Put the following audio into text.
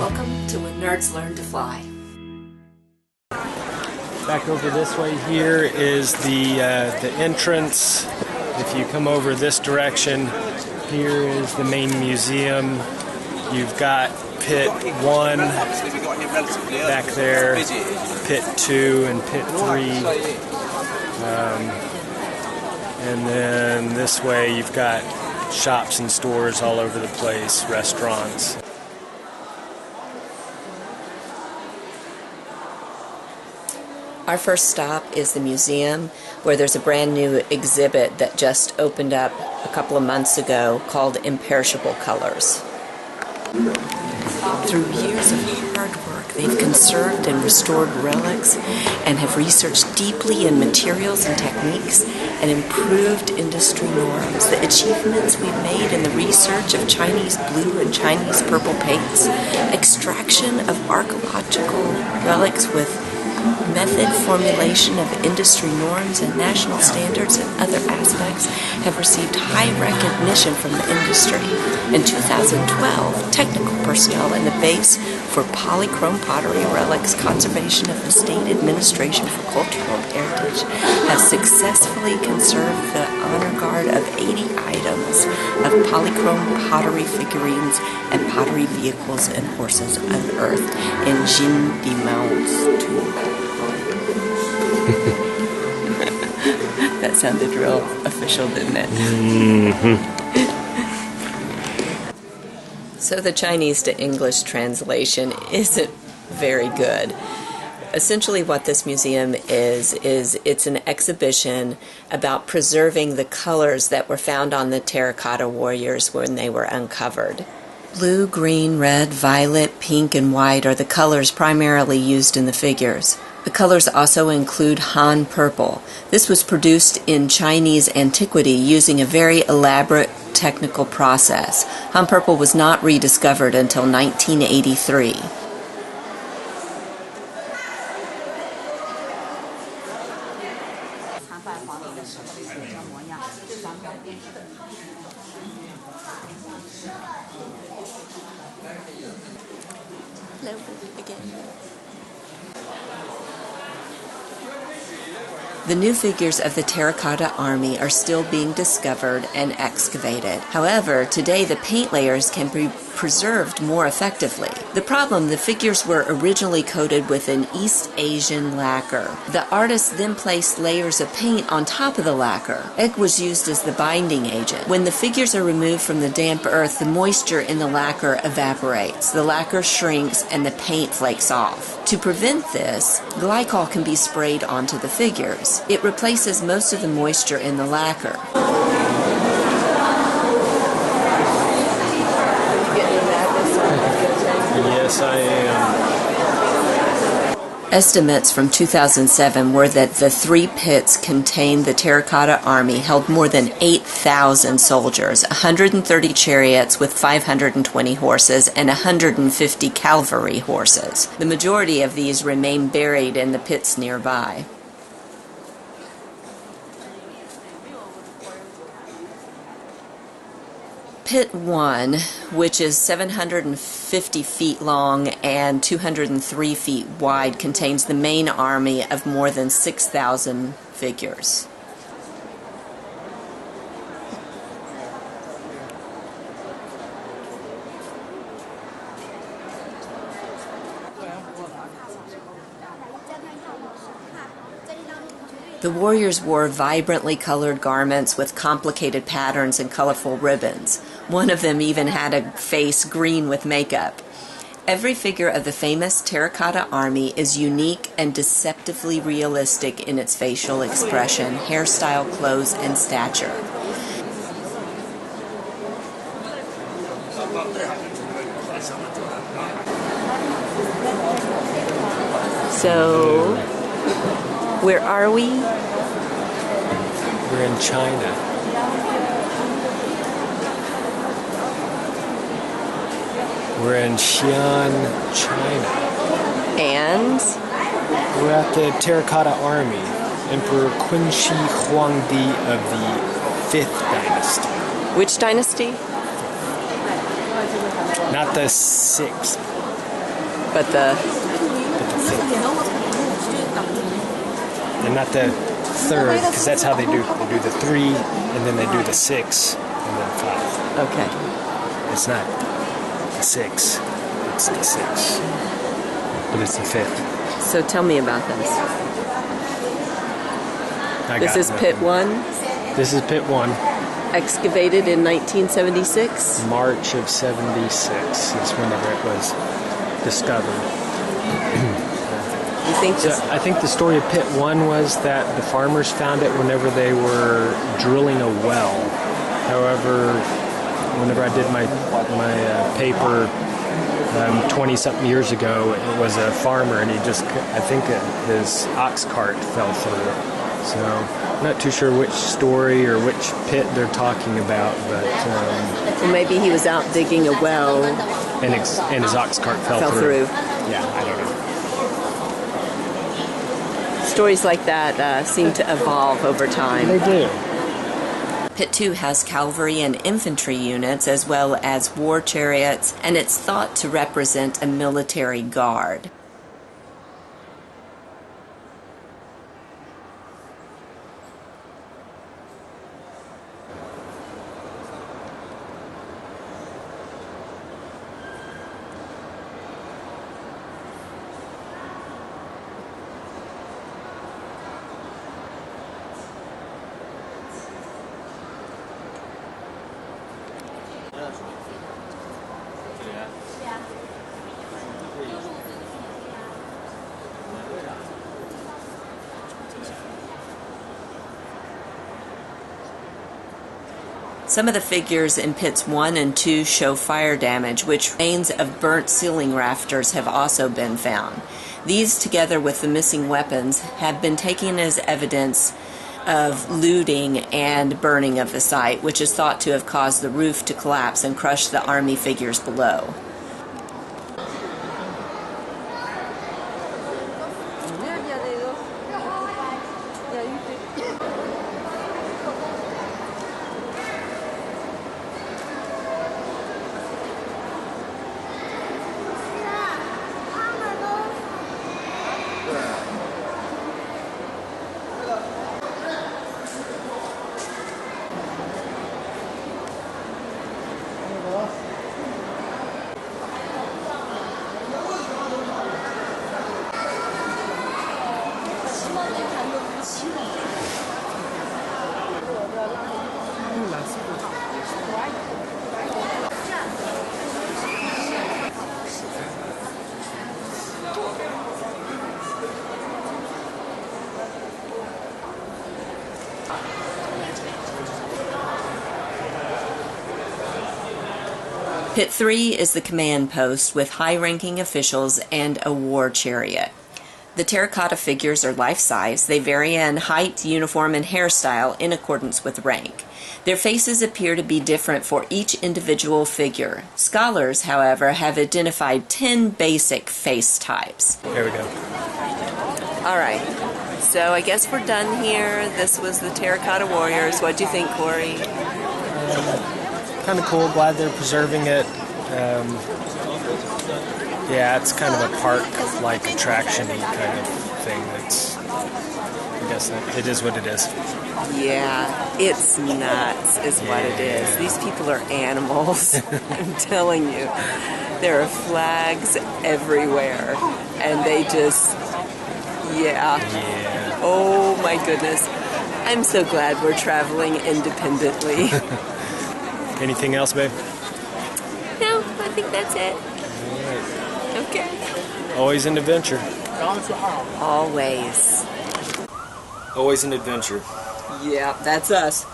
Welcome to When Nerds Learn to Fly. Back over this way here is the entrance. If you come over this direction, here is the main museum. You've got Pit 1 back there, Pit 2 and Pit 3. And then this way you've got shops and stores all over the place, restaurants. Our first stop is the museum, where there's a brand new exhibit that just opened up a couple of months ago called Imperishable Colors. Through years of hard work, they've conserved and restored relics and have researched deeply in materials and techniques and improved industry norms. The achievements we've made in the research of Chinese blue and Chinese purple paints, extraction of archaeological relics with method formulation of industry norms and national standards and other aspects have received high recognition from the industry. In 2012, technical personnel in the base for polychrome pottery relics conservation of the State Administration for Cultural Heritage have successfully conserved the honor guard of 80 items of polychrome pottery figurines and pottery vehicles and horses unearthed in Jindimao's tomb. That sounded real official, didn't it? Mm-hmm. So the Chinese to English translation isn't very good. Essentially what this museum is it's an exhibition about preserving the colors that were found on the terracotta warriors when they were uncovered. Blue, green, red, violet, pink, and white are the colors primarily used in the figures. The colors also include Han purple. This was produced in Chinese antiquity using a very elaborate technical process. Han purple was not rediscovered until 1983. Hello again. The new figures of the Terracotta Army are still being discovered and excavated. However, today the paint layers can be preserved more effectively. The problem, the figures were originally coated with an East Asian lacquer. The artist then placed layers of paint on top of the lacquer. Egg was used as the binding agent. When the figures are removed from the damp earth, the moisture in the lacquer evaporates. The lacquer shrinks and the paint flakes off. To prevent this, glycol can be sprayed onto the figures. It replaces most of the moisture in the lacquer. Yes, I am. Estimates from 2007 were that the 3 pits contained the Terracotta Army held more than 8,000 soldiers, 130 chariots with 520 horses, and 150 cavalry horses. The majority of these remain buried in the pits nearby. Pit 1, which is 750 feet long and 203 feet wide, contains the main army of more than 6,000 figures. The warriors wore vibrantly colored garments with complicated patterns and colorful ribbons. One of them even had a face green with makeup. Every figure of the famous Terracotta Army is unique and deceptively realistic in its facial expression, hairstyle, clothes, and stature. So, where are we? We're in China. We're in Xi'an, China. And? We're at the Terracotta Army. Emperor Qinshi Huangdi of the 5th dynasty. Which dynasty? Not the 6th. But the and not the third, because that's how they do. They do the 3, and then they do the 6, and then 5. okay. It's not the 6. It's the 6, but it's the 5th. So tell me about this. This is Pit 1, This is Pit 1. excavated in 1976. March of '76 is whenever it was discovered. You think So I think the story of Pit 1 was that the farmers found it whenever they were drilling a well. However, whenever I did my paper 20-something years ago, it was a farmer, and I think his ox cart fell through. So I'm not too sure which story or which pit they're talking about, but well, maybe he was out digging a well and his ox cart fell through. Yeah, I don't know. Stories like that seem to evolve over time. They do. Pit 2 has cavalry and infantry units as well as war chariots, and it's thought to represent a military guard. Some of the figures in pits 1 and 2 show fire damage, which remains of burnt ceiling rafters have also been found. These, together with the missing weapons, have been taken as evidence of looting and burning of the site, which is thought to have caused the roof to collapse and crush the army figures below. Pit 3 is the command post with high-ranking officials and a war chariot. The terracotta figures are life-size. They vary in height, uniform, and hairstyle in accordance with rank. Their faces appear to be different for each individual figure. Scholars, however, have identified 10 basic face types. There we go. All right, so I guess we're done here. This was the Terracotta Warriors. What do you think, Corey? Kind of cool. Glad they're preserving it. Yeah, it's kind of a park-like attraction-y kind of thing. It's, I guess it is what it is. Yeah, it's nuts is what it is. These people are animals. I'm telling you. There are flags everywhere. And they just, yeah. Oh my goodness. I'm so glad we're traveling independently. Anything else, babe? No, I think that's it. All right. Okay. Always an adventure. Always. Always an adventure. Yeah, that's us.